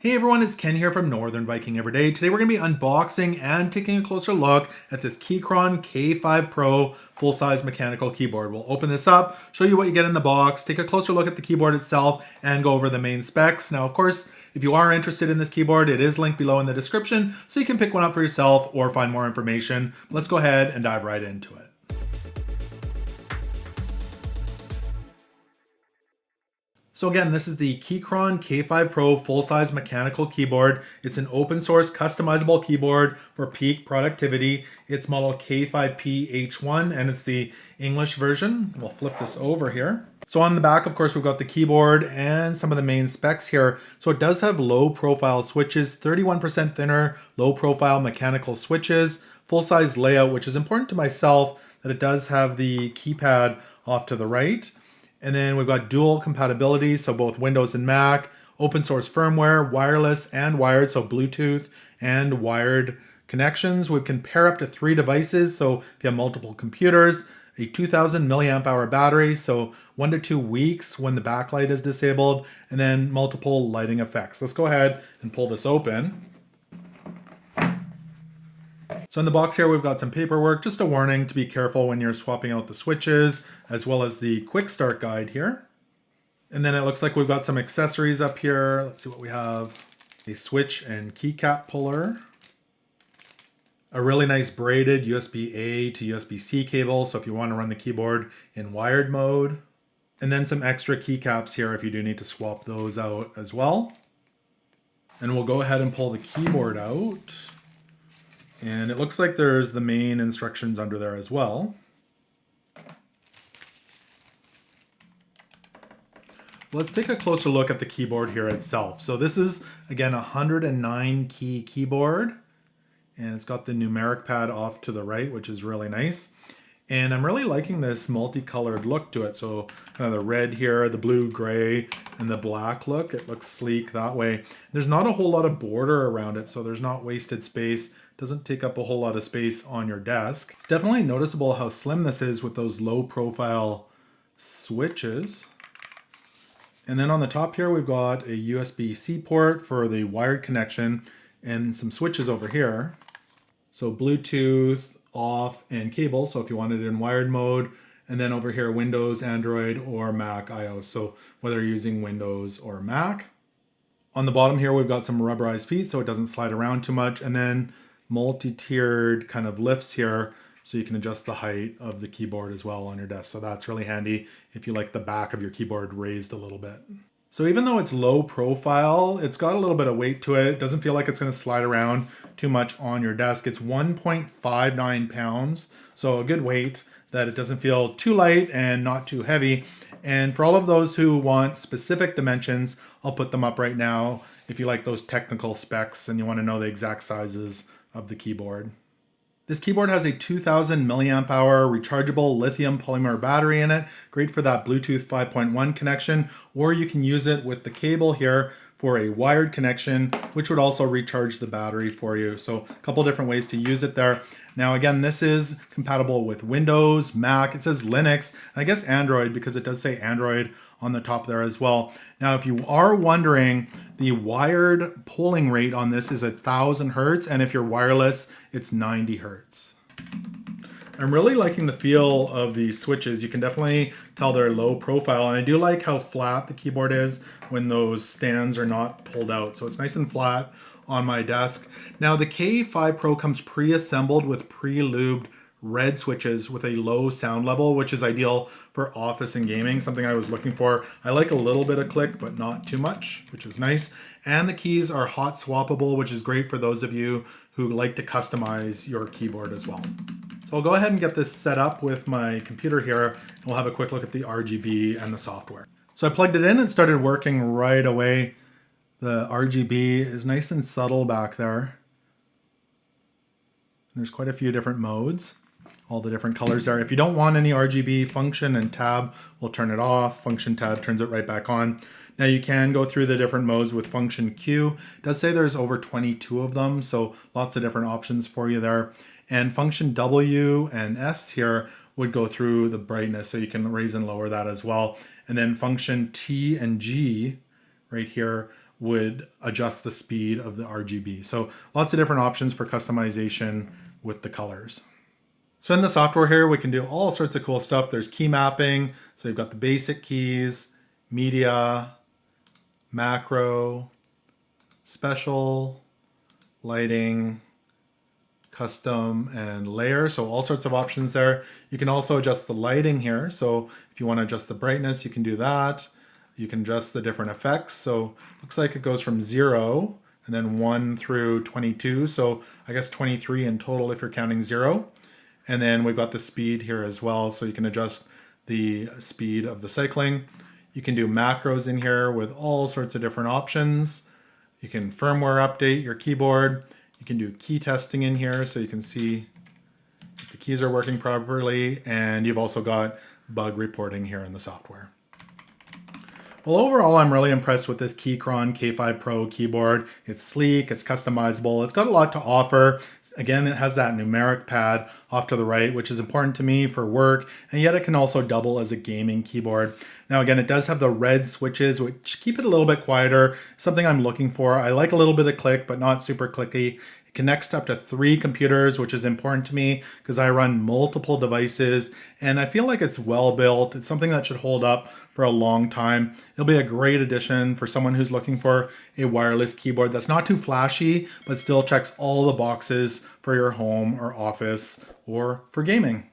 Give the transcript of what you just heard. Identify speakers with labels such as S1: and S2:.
S1: Hey everyone, it's Ken here from Northern Viking Everyday. Today we're going to be unboxing and taking a closer look at this Keychron K5 Pro full-size mechanical keyboard. We'll open this up, show you what you get in the box, take a closer look at the keyboard itself, and go over the main specs. Now, of course, if you are interested in this keyboard, it is linked below in the description, so you can pick one up for yourself or find more information. Let's go ahead and dive right into it. So again, this is the Keychron K5 Pro full-size mechanical keyboard. It's an open source customizable keyboard for peak productivity. It's model K5P-H1 and it's the English version. We'll flip this over here. So on the back, of course, we've got the keyboard and some of the main specs here. So it does have low profile switches, 31% thinner, low profile mechanical switches, full-size layout, which is important to myself that it does have the keypad off to the right. And then we've got dual compatibility, so both Windows and Mac, open source firmware, wireless and wired, so Bluetooth and wired connections. We can pair up to 3 devices, so if you have multiple computers, a 2000 milliamp hour battery, so 1 to 2 weeks when the backlight is disabled, and then multiple lighting effects. Let's go ahead and pull this open. So in the box here, we've got some paperwork, just a warning to be careful when you're swapping out the switches, as well as the quick start guide here. And then it looks like we've got some accessories up here. Let's see what we have. A switch and keycap puller. A really nice braided USB-A to USB-C cable, so if you want to run the keyboard in wired mode. And then some extra keycaps here if you do need to swap those out as well. And we'll go ahead and pull the keyboard out. And it looks like there's the main instructions under there as well. Let's take a closer look at the keyboard here itself. So this is, again, a 109 key keyboard. And it's got the numeric pad off to the right, which is really nice. And I'm really liking this multicolored look to it. So kind of the red here, the blue, gray, and the black look. It looks sleek that way. There's not a whole lot of border around it, so there's not wasted space. Doesn't take up a whole lot of space on your desk. It's definitely noticeable how slim this is with those low profile switches. And then on the top here, we've got a USB-C port for the wired connection and some switches over here. So Bluetooth, off, and cable. So if you wanted it in wired mode, and then over here, Windows, Android, or Mac iOS. So whether you're using Windows or Mac. On the bottom here, we've got some rubberized feet so it doesn't slide around too much. And then multi-tiered kind of lifts here so you can adjust the height of the keyboard as well on your desk. So that's really handy if you like the back of your keyboard raised a little bit. So even though it's low profile, it's got a little bit of weight to it. It doesn't feel like it's going to slide around too much on your desk. It's 1.59 pounds, so a good weight that it doesn't feel too light and not too heavy. And for all of those who want specific dimensions, I'll put them up right now if you like those technical specs and you want to know the exact sizes of the keyboard. This keyboard has a 2000 milliamp hour rechargeable lithium polymer battery in it, great for that Bluetooth 5.1 connection, or you can use it with the cable here for a wired connection, which would also recharge the battery for you. So a couple different ways to use it there. Now again, this is compatible with Windows, Mac, it says Linux, and I guess Android because it does say Android on the top there as well. Now, if you are wondering, the wired polling rate on this is 1000 Hertz, and if you're wireless, it's 90 Hertz. I'm really liking the feel of the switches. You can definitely tell they're low profile, and I do like how flat the keyboard is when those stands are not pulled out. So it's nice and flat on my desk. Now the K5 Pro comes pre-assembled with pre-lubed red switches with a low sound level, which is ideal for office and gaming, something I was looking for. I like a little bit of click, but not too much, which is nice. And the keys are hot swappable, which is great for those of you who like to customize your keyboard as well. So I'll go ahead and get this set up with my computer here, and we'll have a quick look at the RGB and the software. So I plugged it in and started working right away. The RGB is nice and subtle back there. There's quite a few different modes. All the different colors there. If you don't want any RGB, function and tab will turn it off. Function tab turns it right back on. Now you can go through the different modes with function Q. It does say there's over 22 of them, so lots of different options for you there. And function W and S here would go through the brightness, so you can raise and lower that as well. And then function T and G right here would adjust the speed of the RGB. So lots of different options for customization with the colors. So in the software here, we can do all sorts of cool stuff. There's key mapping. So you've got the basic keys, media, macro, special, lighting, custom, and layer. So all sorts of options there. You can also adjust the lighting here. So if you want to adjust the brightness, you can do that. You can adjust the different effects. So looks like it goes from 0 and then 1 through 22. So I guess 23 in total if you're counting 0. And then we've got the speed here as well. So you can adjust the speed of the cycling. You can do macros in here with all sorts of different options. You can firmware update your keyboard. You can do key testing in here so you can see if the keys are working properly. And you've also got bug reporting here in the software. Well, overall, I'm really impressed with this Keychron K5 Pro keyboard. It's sleek, it's customizable, it's got a lot to offer. Again, it has that numeric pad off to the right, which is important to me for work, and yet it can also double as a gaming keyboard. Now, again, it does have the red switches, which keep it a little bit quieter, something I'm looking for. I like a little bit of click, but not super clicky. It connects to up to 3 computers, which is important to me because I run multiple devices, and I feel like it's well built. It's something that should hold up for a long time. It'll be a great addition for someone who's looking for a wireless keyboard that's not too flashy, but still checks all the boxes for your home or office or for gaming.